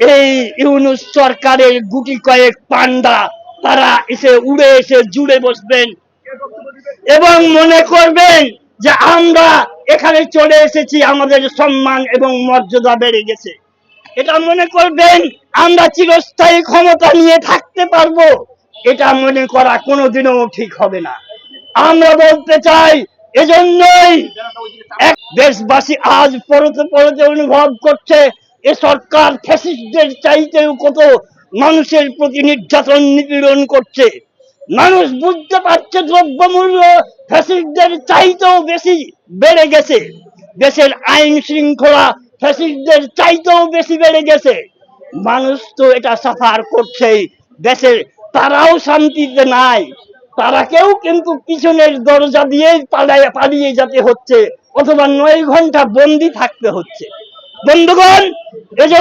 এই ইউনূস সরকারের গুটি কয়েক পান্ডা তারা উড়ে এসে জুড়ে বসবেন এবং মনে করবেন যে আমরা এখানে চলে এসেছি, আমাদের সম্মান এবং মর্যাদা বেড়ে গেছে। এটা মনে করবেন আমরা চিরস্থায়ী ক্ষমতা নিয়ে থাকতে পারবো, এটা মনে করা কোনোদিনও ঠিক হবে না। আমরা বলতে চাই, এজন্যই এক দেশবাসী আজ পরতে পরতে অনুভব করছে এ সরকার ফ্যাসিস্টদের চাইতেও কত মানুষের প্রতি নির্যাতন নিপীড়ন করছে। মানুষ বুঝতে পারছে দ্রব্যমূল্য ফ্যাসিস্টদের চাইতেও বেশি বেড়ে গেছে, দেশের আইন শৃঙ্খলা ফ্যাসিস্টদের চাইতেও বেশি বেড়ে গেছে। মানুষ তো এটা সাফার করছেই, দেশের তারাও শান্তিতে নাই, তারাকেও কিন্তু পিছনের দরজা দিয়ে পালিয়ে যেতে হচ্ছে অথবা 9 ঘন্টা বন্দি থাকতে হচ্ছে। বন্ধুগণ, এজন্য